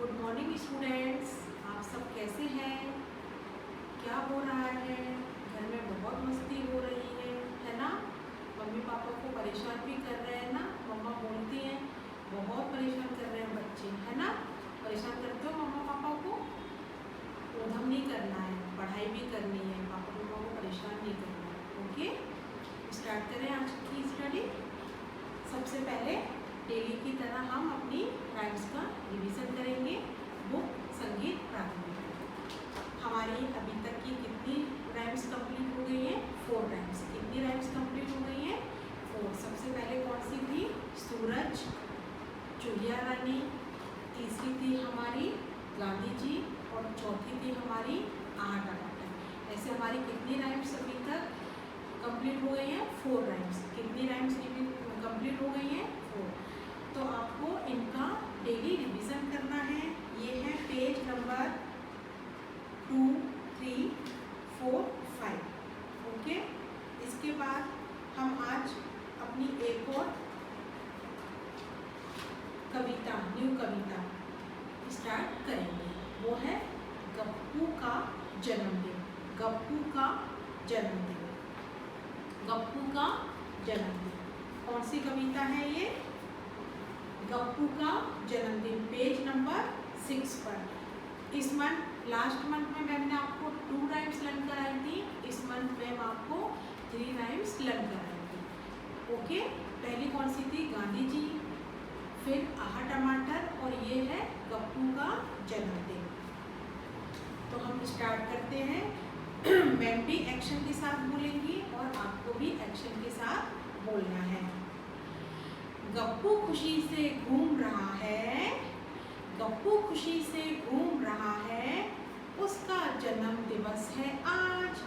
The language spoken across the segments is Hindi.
गुड मॉर्निंग स्टूडेंट्स, आप सब कैसे हैं? क्या हो रहा है? घर में बहुत मस्ती हो रही है ना? मम्मी पापा को परेशान भी कर रहे हैं ना? मम्मा बोलती हैं बहुत परेशान कर रहे हैं बच्चे, है ना? परेशान करते हो मम्मा पापा को? उधम नहीं करना है, पढ़ाई भी करनी है, पापा मम्मा को परेशान नहीं करना है। ओके, स्टार्ट करें आज की स्टडी। सबसे पहले डेली की तरह हम अपनी राइम्स का रिवीजन करेंगे। बुक संगीत प्राथमिक। हमारी अभी तक की कितनी राइम्स कंप्लीट हो गई हैं? 4 राइम्स। कितनी राइम्स कंप्लीट हो गई हैं? 4। सबसे पहले कौन सी थी? सूरज, चूड़िया रानी। तीसरी थी हमारी गांधी जी और चौथी थी हमारी 8 टमाटर। ऐसे हमारी कितनी राइम्स अभी तक कंप्लीट हो गई हैं? 4 राइम्स। कितनी राइम्स कंप्लीट हो गई हैं? 4। तो आपको इनका डेली रिवीजन करना है। ये है पेज नंबर 2, 3, 4, 5। ओके, इसके बाद हम आज अपनी एक और कविता, न्यू कविता स्टार्ट करेंगे। वो है गप्पू का जन्मदिन। गप्पू का जन्मदिन। गप्पू का जन्मदिन। कौन सी कविता है ये? गप्पू का जन्मदिन, पेज नंबर 6 पर। इस मंथ, लास्ट मंथ में मैम ने आपको 2 राइम्स लर्न कराई थी। इस मंथ में आपको 3 राइम्स लर्न कराई थी। ओके, पहली कौन सी थी? गांधी जी, फिर आहा टमाटर, और ये है गप्पू का जन्मदिन। तो हम स्टार्ट करते हैं। मैम भी एक्शन के साथ बोलेंगी और आपको भी एक्शन के साथ बोलना है। गप्पू खुशी से घूम रहा है, गप्पू खुशी से घूम रहा है, उसका जन्म दिवस है आज,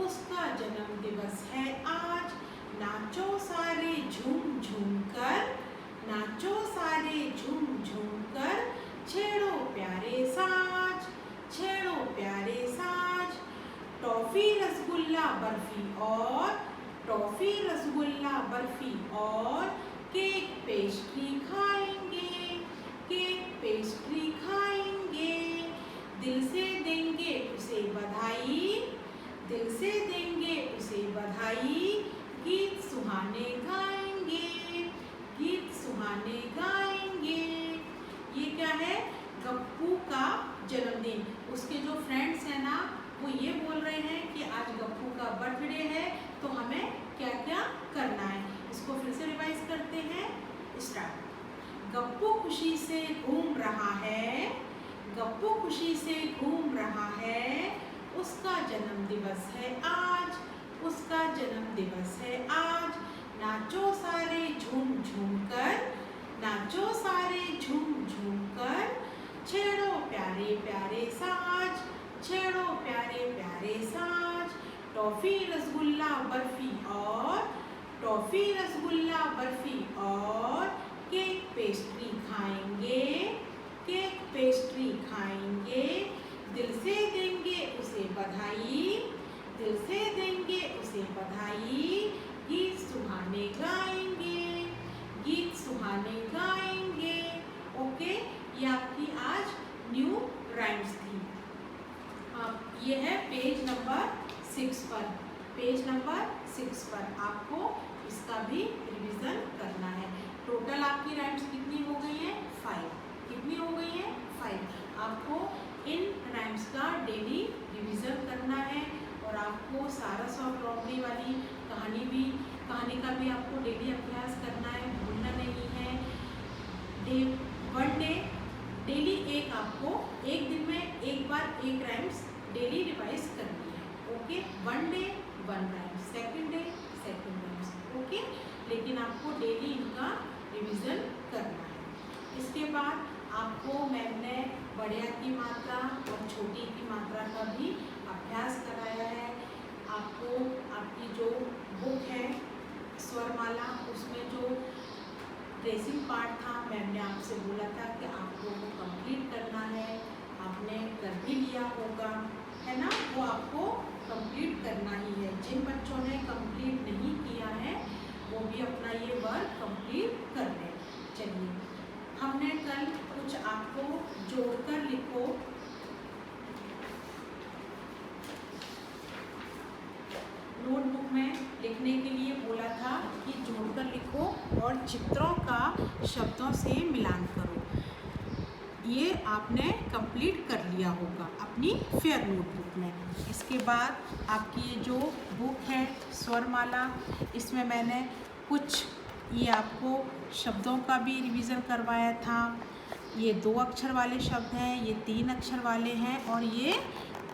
उसका जन्म दिवस है आज। नाचो सारे झूम झूम कर, नाचो सारे झूम झूम कर, छेड़ो प्यारे साज, छेड़ो प्यारे साज। टॉफी रसगुल्ला बर्फी और, टॉफी रसगुल्ला बर्फी और केक पेस्ट्री खाएंगे, केक पेस्ट्री खाएंगे। दिल से देंगे उसे बधाई, दिल से देंगे उसे बधाई। गीत सुहाने गाएंगे, गीत सुहाने गाएंगे। ये क्या है? गप्पू का जन्मदिन। उसके जो फ्रेंड्स हैं ना, वो ये बोल रहे हैं कि आज गप्पू का बर्थडे है, तो हमें क्या क्या करना है। इसको फिर से रिवाइज करते हैं। स्टार्ट। गप्पू खुशी से घूम रहा है, गप्पू खुशी से घूम रहा है, उसका जन्म दिवस है आज, उसका जन्म दिवस है आज। नाचो सारे झूम झूम कर, नाचो सारे झूम झूम कर, छेड़ो प्यारे प्यारे साज, छेड़ो प्यारे प्यारे साज। टॉफी रसगुल्ला बर्फी और, टॉफी रसगुल्ला बर्फी और केक पेस्ट्री खाएंगे, केक पेस्ट्री खाएंगे। दिल से देंगे उसे बधाई, दिल से देंगे उसे बधाई। गीत सुहाने गाएंगे, गीत सुहाने गाएंगे। ओके, ये आपकी आज न्यू राइम्स थी। ये है पेज नंबर 6 पर। पेज नंबर 6 पर आपको इसका भी रिवीजन करना है। टोटल आपकी राइम्स कितनी हो गई हैं? 5। कितनी हो गई हैं? 5। आपको इन राइम्स का डेली रिवीजन करना है और आपको सारस और रॉबरी वाली कहानी का भी आपको डेली अभ्यास करना है, भूलना नहीं है। वन डे डेली एक, आपको एक दिन में एक बार एक राइम्स डेली रिवाइज करनी है। Okay, 1 day 1 rhymes, second day second rhymes. Okay, लेकिन आपको डेली इनका रिवीजन करना है। इसके बाद आपको मैम ने बढ़िया की मात्रा और छोटी की मात्रा का भी अभ्यास कराया है। आपको आपकी जो बुक है स्वरमाला, उसमें जो ट्रेसिंग पार्ट था, मैम ने आपसे बोला था कि आपको वो कंप्लीट करना है। आपने कर भी लिया होगा, है ना? वो आपको कंप्लीट करना ही है। जिन बच्चों ने कंप्लीट नहीं किया है वो भी अपना ये वर्क कंप्लीट कर लें। चलिए, हमने कल कुछ आपको जोड़ चित्रों का शब्दों से मिलान करो। ये आपने कंप्लीट कर लिया होगा अपनी फेयर नोटबुक में। इसके बाद आपकी ये जो बुक है स्वरमाला, इसमें मैंने कुछ ये आपको शब्दों का भी रिवीजन करवाया था। ये 2 अक्षर वाले शब्द हैं, ये 3 अक्षर वाले हैं और ये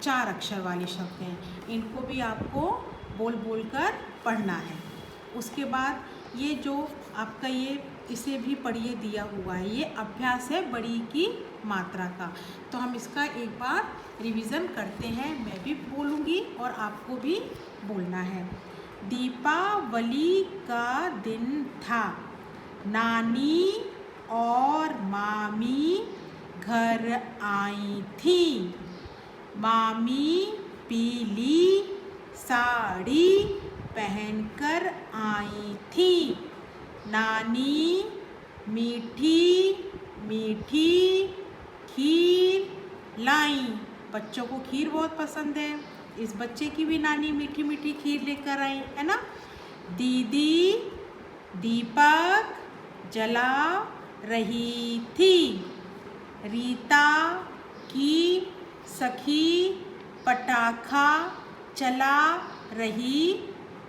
4 अक्षर वाले शब्द हैं। इनको भी आपको बोल बोल कर पढ़ना है। उसके बाद ये जो आपका ये इसे भी पढ़िए दिया हुआ है, ये अभ्यास है बड़ी की मात्रा का। तो हम इसका एक बार रिवीजन करते हैं। मैं भी बोलूँगी और आपको भी बोलना है। दीपावली का दिन था, नानी और मामी घर आई थी। मामी पीली साड़ी पहनकर आई थी। नानी मीठी मीठी खीर लाई। बच्चों को खीर बहुत पसंद है, इस बच्चे की भी नानी मीठी मीठी खीर लेकर आई है ना। दीदी दीपक जला रही थी। रीता की सखी पटाखा चला रही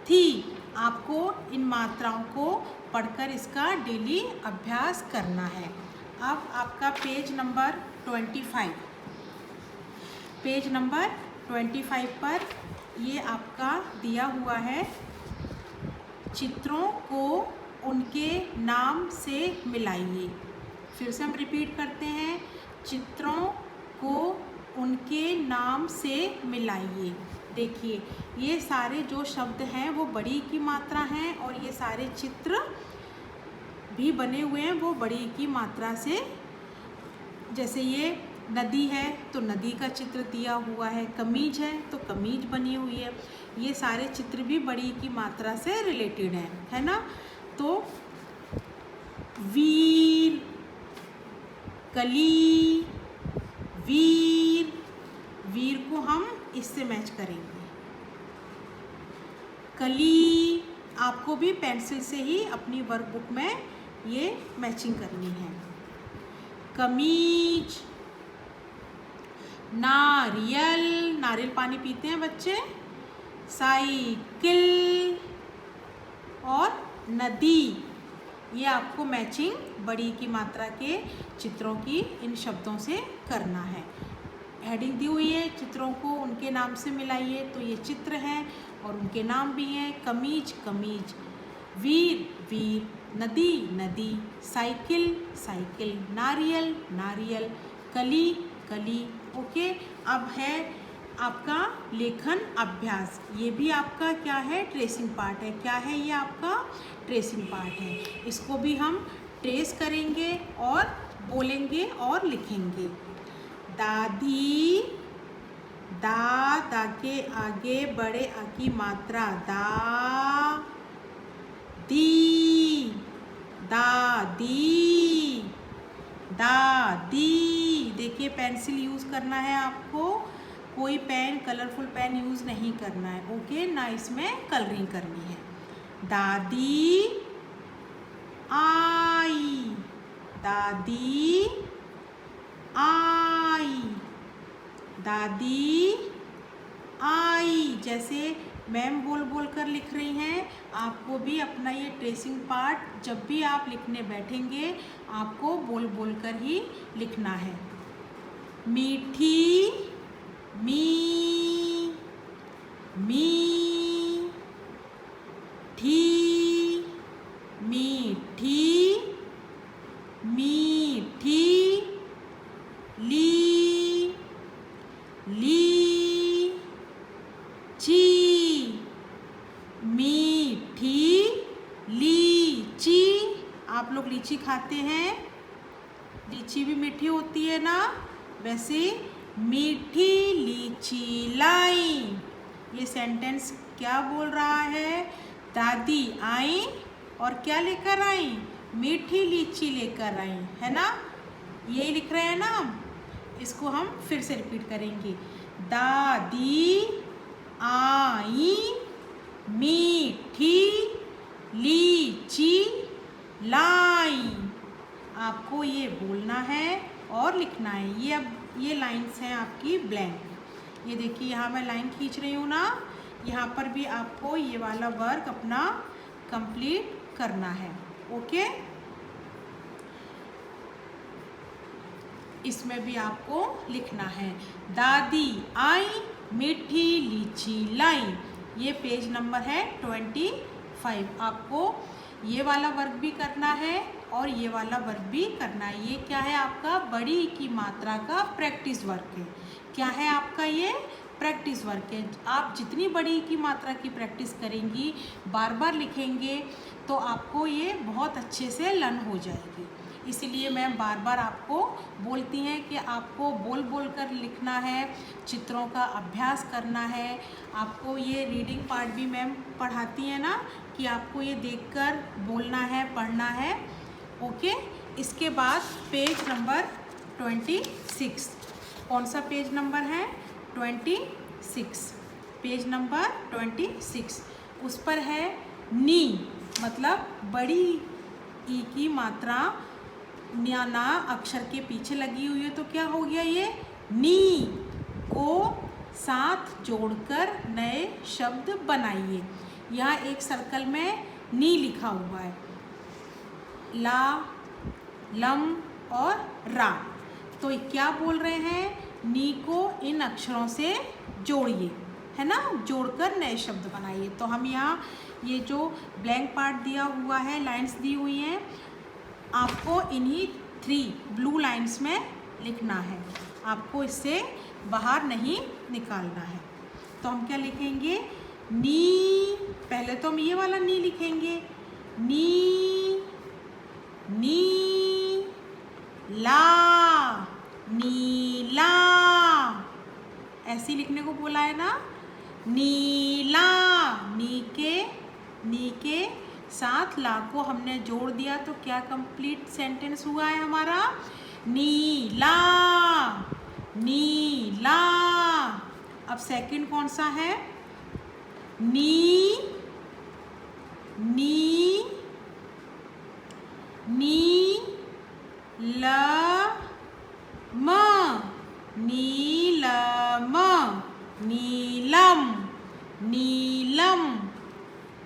थी। आपको इन मात्राओं को पढ़कर इसका डेली अभ्यास करना है। अब आपका पेज नंबर 25, पेज नंबर 25 पर ये आपका दिया हुआ है, चित्रों को उनके नाम से मिलाइए। फिर से हम रिपीट करते हैं, चित्रों को उनके नाम से मिलाइए। देखिए ये सारे जो शब्द हैं वो बड़ी की मात्रा हैं और ये सारे चित्र भी बने हुए हैं वो बड़ी की मात्रा से। जैसे ये नदी है तो नदी का चित्र दिया हुआ है, कमीज है तो कमीज बनी हुई है। ये सारे चित्र भी बड़ी की मात्रा से रिलेटेड हैं, है ना। तो वीर, कली, वीर, वीर को हम इससे मैच करेंगे। कली आपको भी पेंसिल से ही अपनी वर्कबुक में ये मैचिंग करनी है। कमीज, नारियल, नारियल पानी पीते हैं बच्चे। साइकिल और नदी, ये आपको मैचिंग बड़ी की मात्रा के चित्रों की इन शब्दों से करना है। हेडिंग दी हुई है, चित्रों को उनके नाम से मिलाइए। तो ये चित्र हैं और उनके नाम भी हैं। कमीज कमीज, वीर वीर, नदी नदी, साइकिल साइकिल, नारियल नारियल, कली कली। ओके, अब है आपका लेखन अभ्यास। ये भी आपका क्या है, ट्रेसिंग पार्ट है। क्या है ये आपका ट्रेसिंग पार्ट है। इसको भी हम ट्रेस करेंगे और बोलेंगे और लिखेंगे। दादी, दा के आगे बड़े आ की मात्रा दा, दी, दादी, दादी। देखिए पेंसिल यूज़ करना है आपको, कोई पेन कलरफुल पेन यूज़ नहीं करना है। ओके, ना इसमें कलरिंग करनी है। दादी आई, दादी आई, दादी आई। जैसे मैम बोल बोल कर लिख रही हैं, आपको भी अपना ये ट्रेसिंग पार्ट जब भी आप लिखने बैठेंगे आपको बोल बोल कर ही लिखना है। मीठी मी, मी ठी, मीठी मीठी, ली ली ची, मीठी लीची। आप लोग लीची खाते हैं, लीची भी मीठी होती है ना। वैसे मीठी लीची लाई। ये सेंटेंस क्या बोल रहा है, दादी आई और क्या लेकर आई, मीठी लीची लेकर आई, है ना। यही लिख रहे हैं ना हम। इसको हम फिर से रिपीट करेंगे। दादी आई मीठी लीची लाइन। आपको ये बोलना है और लिखना है। ये अब ये लाइन्स हैं आपकी ब्लैंक। ये देखिए यहाँ मैं लाइन खींच रही हूँ ना, यहाँ पर भी आपको ये वाला वर्क अपना कंप्लीट करना है। ओके, इसमें भी आपको लिखना है दादी आई मीठी लीची लाई। ये पेज नंबर है 25। आपको ये वाला वर्क भी करना है और ये वाला वर्क भी करना है। ये क्या है आपका बड़ी की मात्रा का प्रैक्टिस वर्क है। क्या है आपका ये प्रैक्टिस वर्क है। आप जितनी बड़ी की मात्रा की प्रैक्टिस करेंगी, बार बार लिखेंगे, तो आपको ये बहुत अच्छे से लर्न हो जाएगी। इसीलिए मैम बार बार आपको बोलती हैं कि आपको बोल बोल कर लिखना है, चित्रों का अभ्यास करना है। आपको ये रीडिंग पार्ट भी मैम पढ़ाती हैं ना, कि आपको ये देखकर बोलना है, पढ़ना है। ओके, इसके बाद पेज नंबर 26। कौन सा पेज नंबर है? 26। पेज नंबर 26, उस पर है नी, मतलब बड़ी ई की मात्रा ना अक्षर के पीछे लगी हुई है, तो क्या हो गया ये नी को साथ जोड़कर नए शब्द बनाइए। यहाँ एक सर्कल में नी लिखा हुआ है, ला, लम और रा। तो क्या बोल रहे हैं? नी को इन अक्षरों से जोड़िए, है ना, जोड़कर नए शब्द बनाइए। तो हम यहाँ ये जो ब्लैंक पार्ट दिया हुआ है, लाइंस दी हुई हैं, आपको इन्हीं 3 ब्लू लाइंस में लिखना है। आपको इससे बाहर नहीं निकालना है। तो हम क्या लिखेंगे? नी, पहले तो हम ये वाला नी लिखेंगे, नी, नी, ला, नीला, ऐसे लिखने को बोला है ना, नीला। नी के साथ ला को हमने जोड़ दिया, तो क्या कंप्लीट सेंटेंस हुआ है हमारा? नीला, नीला। अब सेकंड कौन सा है? नी, नी, नी, ल, म, नीलम, नीलम, नीलम,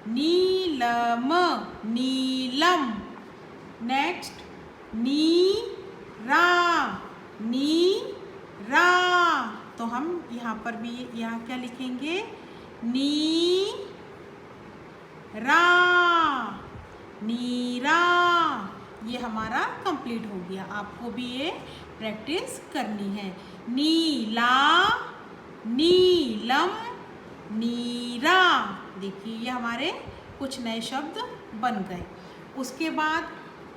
नीलम, नीलम। नेक्स्ट नीरा, नीरा। तो हम यहाँ पर भी यहाँ क्या लिखेंगे? नीरा, नीरा। ये हमारा कंप्लीट हो गया। आपको भी ये प्रैक्टिस करनी है। नीला, नीलम, नीरा। देखिए ये हमारे कुछ नए शब्द बन गए। उसके बाद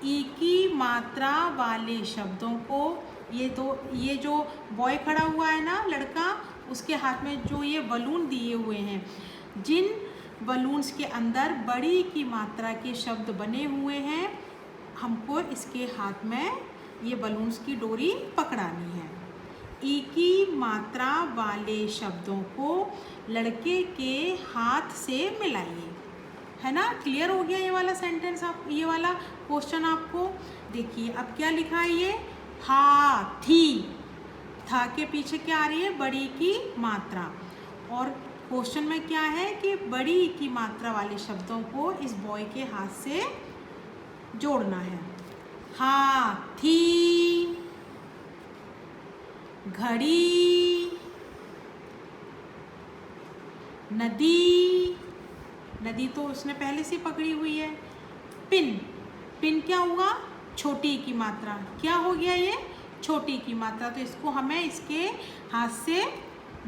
ई की मात्रा वाले शब्दों को, ये जो बॉय खड़ा हुआ है ना, लड़का, उसके हाथ में जो ये बलून दिए हुए हैं, जिन बलून्स के अंदर बड़ी की मात्रा के शब्द बने हुए हैं, हमको इसके हाथ में ये बलून्स की डोरी पकड़ानी है। ई की मात्रा वाले शब्दों को लड़के के हाथ से मिलाइए, है ना। क्लियर हो गया ये वाला सेंटेंस? आप ये वाला क्वेश्चन आपको देखिए। अब क्या लिखा है? ये हाथी, था के पीछे क्या आ रही है? बड़ी की मात्रा। और क्वेश्चन में क्या है कि बड़ी की मात्रा वाले शब्दों को इस बॉय के हाथ से जोड़ना है। हाथी, घड़ी, नदी, नदी तो उसने पहले से पकड़ी हुई है। पिन, पिन क्या हुआ? छोटी की मात्रा। क्या हो गया ये? छोटी की मात्रा। तो इसको हमें इसके हाथ से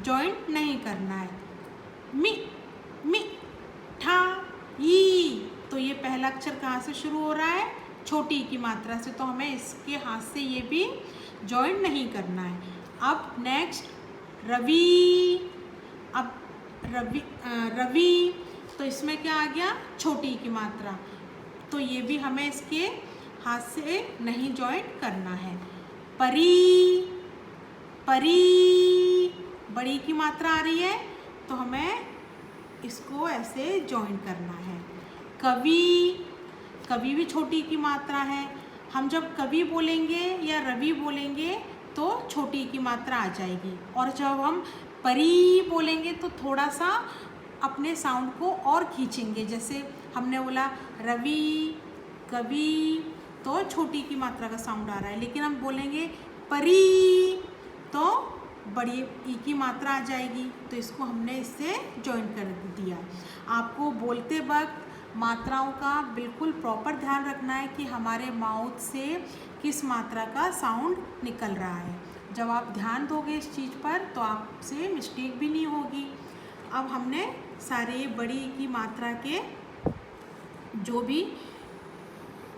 जॉइंट नहीं करना है। मी, मी, ठा, ई। तो ये पहला अक्षर कहाँ से शुरू हो रहा है? छोटी की मात्रा से। तो हमें इसके हाथ से ये भी जॉइंट नहीं करना है। अब नेक्स्ट रवि। अब रवि, रवि, तो इसमें क्या आ गया? छोटी की मात्रा। तो ये भी हमें इसके हाथ से नहीं जॉइंट करना है। परी, परी, बड़ी की मात्रा आ रही है, तो हमें इसको ऐसे जॉइंट करना है। कवि, कवि भी छोटी की मात्रा है। हम जब कवि बोलेंगे या रवि बोलेंगे तो छोटी की मात्रा आ जाएगी, और जब हम परी बोलेंगे तो थोड़ा सा अपने साउंड को और खींचेंगे। जैसे हमने बोला रवि, कवि, तो छोटी की मात्रा का साउंड आ रहा है, लेकिन हम बोलेंगे परी तो बड़ी ई की मात्रा आ जाएगी। तो इसको हमने इससे जॉइन कर दिया। आपको बोलते वक्त मात्राओं का बिल्कुल प्रॉपर ध्यान रखना है कि हमारे माउथ से किस मात्रा का साउंड निकल रहा है। जब आप ध्यान दोगे इस चीज़ पर तो आपसे मिस्टेक भी नहीं होगी। अब हमने सारे बड़ी की मात्रा के जो भी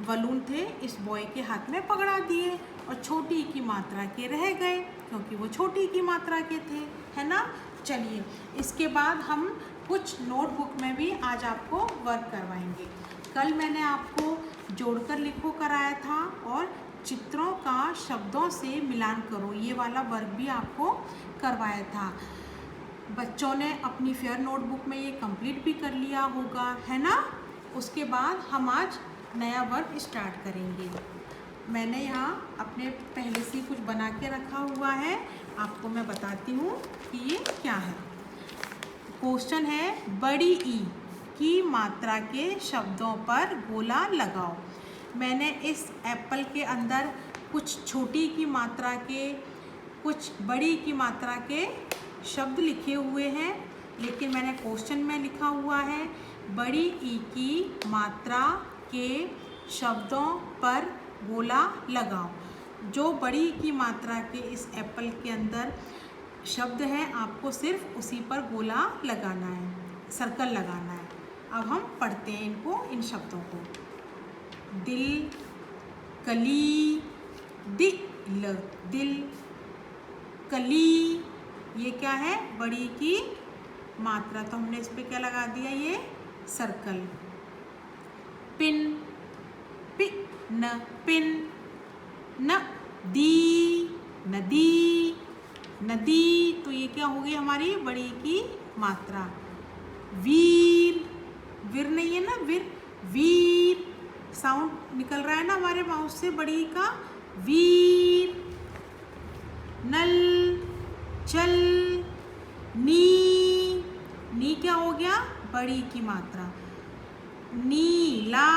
बलून थे इस बॉय के हाथ में पकड़ा दिए, और छोटी की मात्रा के रह गए क्योंकि वो छोटी की मात्रा के थे, है ना। चलिए, इसके बाद हम कुछ नोटबुक में भी आज आपको वर्क करवाएंगे। कल मैंने आपको जोड़कर लिखो कराया था और चित्रों का शब्दों से मिलान करो, ये वाला वर्क भी आपको करवाया था। बच्चों ने अपनी फेयर नोटबुक में ये कंप्लीट भी कर लिया होगा, है ना। उसके बाद हम आज नया वर्क स्टार्ट करेंगे। मैंने यहाँ अपने पहले से कुछ बना के रखा हुआ है, आपको मैं बताती हूँ कि ये क्या है। क्वेश्चन है, बड़ी ई की मात्रा के शब्दों पर गोला लगाओ। मैंने इस एप्पल के अंदर कुछ छोटी की मात्रा के, कुछ बड़ी की मात्रा के शब्द लिखे हुए हैं, लेकिन मैंने क्वेश्चन में लिखा हुआ है बड़ी ई की मात्रा के शब्दों पर गोला लगाओ। जो बड़ी की मात्रा के इस एप्पल के अंदर शब्द हैं, आपको सिर्फ उसी पर गोला लगाना है, सर्कल लगाना है। अब हम पढ़ते हैं इनको, इन शब्दों को। दिल, कली, दिल, दिल, कली, ये क्या है, बड़ी की मात्रा, तो हमने इस पे क्या लगा दिया, ये सर्कल। पिन, पिन, पिन, नदी, नदी, नदी, तो ये क्या होगी हमारी बड़ी की मात्रा। वीर, वीर नहीं है ना, वीर, वीर साउंड निकल रहा है ना हमारे माउथ से, बड़ी का वीर। नल, चल, नी, नी क्या हो गया, बड़ी की मात्रा। नीला,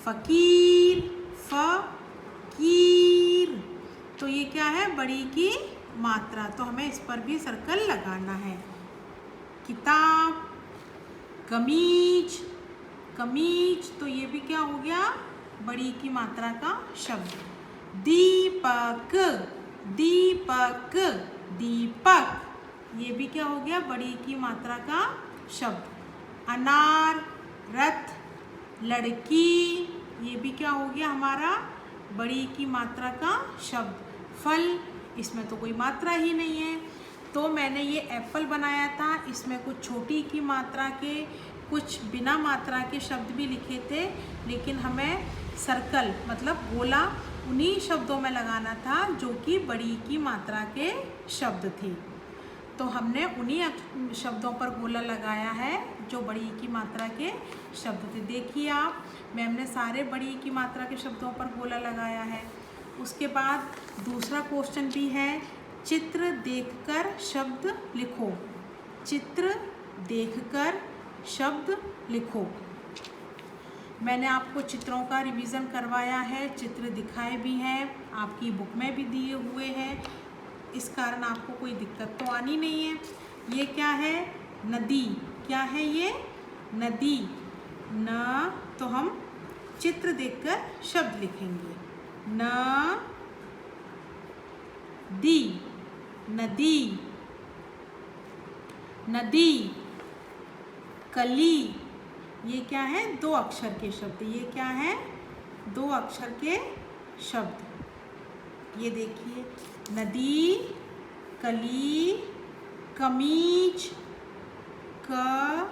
फकीर, फकीर, तो ये क्या है, बड़ी की मात्रा, तो हमें इस पर भी सर्कल लगाना है। किताब, कमीज, कमीज, तो ये भी क्या हो गया, बड़ी की मात्रा का शब्द। दीपक, दीपक, दीपक, ये भी क्या हो गया, बड़ी की मात्रा का शब्द। अनार, रथ, लड़की, ये भी क्या हो गया हमारा, बड़ी की मात्रा का शब्द। फल, इसमें तो कोई मात्रा ही नहीं है, तो मैंने ये एप्पल बनाया था, इसमें कुछ छोटी की मात्रा के, कुछ बिना मात्रा के शब्द भी लिखे थे, लेकिन हमें सर्कल मतलब गोला उन्हीं शब्दों में लगाना था जो कि बड़ी की मात्रा के शब्द थे। तो हमने उन्हीं शब्दों पर गोला लगाया है जो बड़ी की मात्रा के शब्द थे। देखिए आप, मैम ने सारे बड़ी की मात्रा के शब्दों पर गोला लगाया है। उसके बाद दूसरा क्वेश्चन भी है, चित्र देखकर शब्द लिखो। चित्र देखकर शब्द लिखो। मैंने आपको चित्रों का रिवीजन करवाया है, चित्र दिखाए भी हैं, आपकी बुक में भी दिए हुए हैं, इस कारण आपको कोई दिक्कत तो आनी नहीं है। ये क्या है, नदी, क्या है ये, नदी। न, तो हम चित्र देखकर शब्द लिखेंगे। न, दी, नदी, नदी। कली, ये क्या है, 2 अक्षर के शब्द, ये क्या है, 2 अक्षर के शब्द। ये देखिए, नदी, कली, कमीज, कमीज,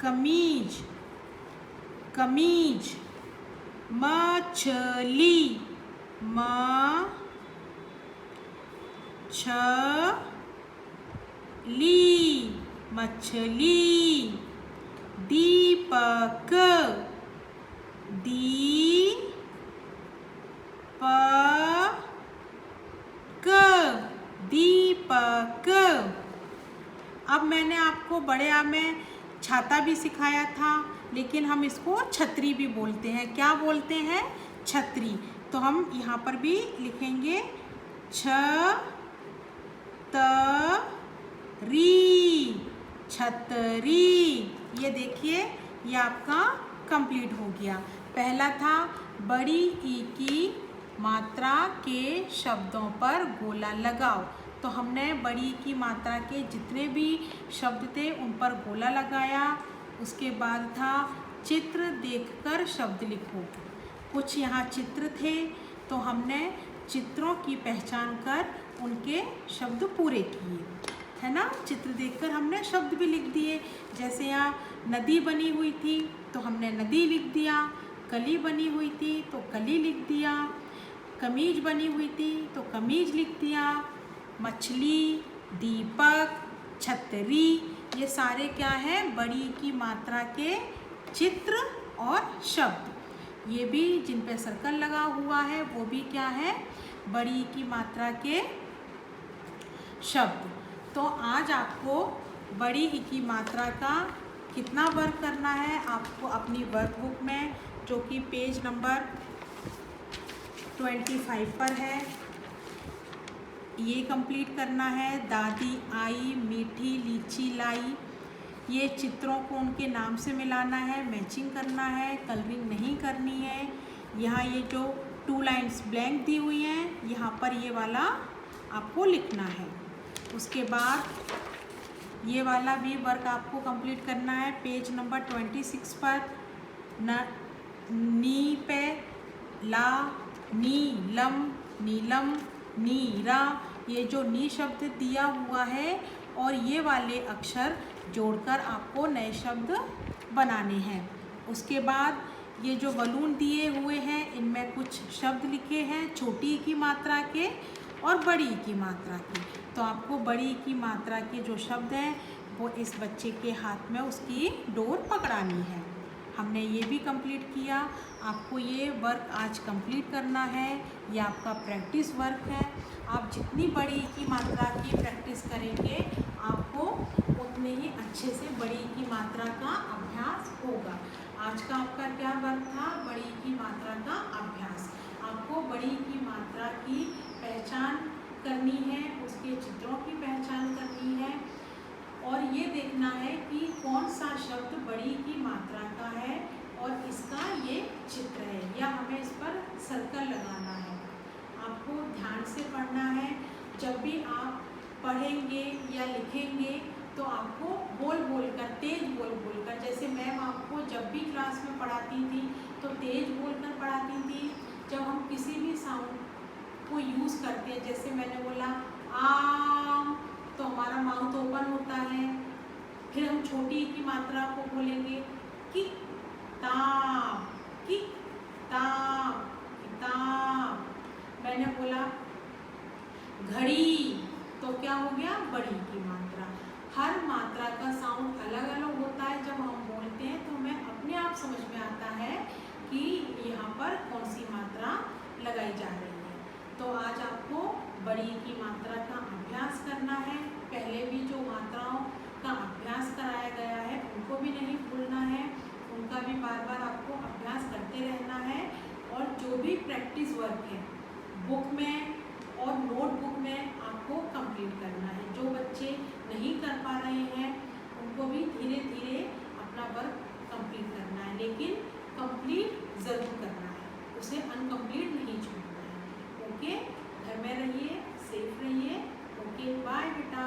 कमीज, कमीज। मछली, मछली, मछली। दीपक, दीपक, दीपक। अब मैंने आपको बड़े आ में छाता भी सिखाया था, लेकिन हम इसको छतरी भी बोलते हैं। क्या बोलते हैं? छतरी। तो हम यहाँ पर भी लिखेंगे छतरी, छतरी। ये देखिए, ये आपका कंप्लीट हो गया। पहला था बड़ी ई की मात्रा के शब्दों पर गोला लगाओ। तो हमने बड़ी की मात्रा के जितने भी शब्द थे उन पर गोला लगाया। उसके बाद था चित्र देखकर शब्द लिखो। कुछ यहाँ चित्र थे तो हमने चित्रों की पहचान कर उनके शब्द पूरे किए, है ना। चित्र देखकर हमने शब्द भी लिख दिए। जैसे यहाँ नदी बनी हुई थी तो हमने नदी लिख दिया, कली बनी हुई थी तो कली लिख दिया, कमीज बनी हुई थी तो कमीज लिख दिया, मछली, दीपक, छतरी, ये सारे क्या हैं? बड़ी की मात्रा के चित्र और शब्द। ये भी जिन पे सर्कल लगा हुआ है वो भी क्या है? बड़ी की मात्रा के शब्द। तो आज आपको बड़ी ई की मात्रा का कितना वर्क करना है, आपको अपनी वर्कबुक में, जो कि पेज नंबर 25 पर है, ये कंप्लीट करना है। दादी आई, मीठी लीची लाई, ये चित्रों को उनके नाम से मिलाना है, मैचिंग करना है, कलरिंग नहीं करनी है। यहाँ ये जो 2 लाइन्स ब्लैंक दी हुई हैं, यहाँ पर ये वाला आपको लिखना है। उसके बाद ये वाला भी वर्क आपको कंप्लीट करना है पेज नंबर 26 पर। नी पे ला, नीलम, नीलम, नीरा, ये जो नी शब्द दिया हुआ है और ये वाले अक्षर जोड़कर आपको नए शब्द बनाने हैं। उसके बाद ये जो बलून दिए हुए हैं इनमें कुछ शब्द लिखे हैं छोटी की मात्रा के और बड़ी की मात्रा के। तो आपको बड़ी की मात्रा के जो शब्द हैं वो इस बच्चे के हाथ में उसकी डोर पकड़ानी है। हमने ये भी कंप्लीट किया। आपको ये वर्क आज कंप्लीट करना है, ये आपका प्रैक्टिस वर्क है। आप जितनी बड़ी की मात्रा की प्रैक्टिस करेंगे आपको उतने ही अच्छे से बड़ी की मात्रा का अभ्यास होगा। आज का आपका क्या वर्क था? बड़ी की मात्रा का अभ्यास। आपको बड़ी की मात्रा की पहचान करनी है, उसके चित्रों की पहचान करनी है और ये देखना है कि कौन सा शब्द बड़ी की मात्रा का है और इसका ये चित्र है, या हमें इस पर सर्कल लगाना है। आपको ध्यान से पढ़ना है। जब भी आप पढ़ेंगे या लिखेंगे तो आपको बोल बोल कर, तेज बोल बोल कर, जैसे मैम आपको जब भी क्लास में पढ़ाती थी तो तेज बोल कर पढ़ाती थी। जब हम किसी भी साउंड को यूज़ करते हैं, जैसे मैंने बोला आम, तो हमारा माउथ ओपन होता है। फिर हम छोटी की मात्रा को बोलेंगे किताब, किताब, किताब। मैंने बोला घड़ी, तो क्या हो गया? बड़ी की मात्रा। हर मात्रा का साउंड अलग अलग होता है। जब हम बोलते हैं तो हमें अपने आप समझ में आता है कि यहाँ पर कौन सी मात्रा लगाई जा रही है। तो आज आपको बड़ी की मात्रा का अभ्यास करना है। पहले भी जो मात्राओं का अभ्यास कराया गया है उनको भी नहीं भूलना है, उनका भी बार बार आपको अभ्यास करते रहना है। और जो भी प्रैक्टिस वर्क है बुक में और नोटबुक में आपको कंप्लीट करना है। जो बच्चे नहीं कर पा रहे हैं उनको भी धीरे धीरे अपना वर्क कंप्लीट करना है, लेकिन कंप्लीट ज़रूर करना है, उसे अनकम्प्लीट नहीं छोड़ना है। ओके, घर में रहिए, सेफ रहिए। ओके, बाय बेटा।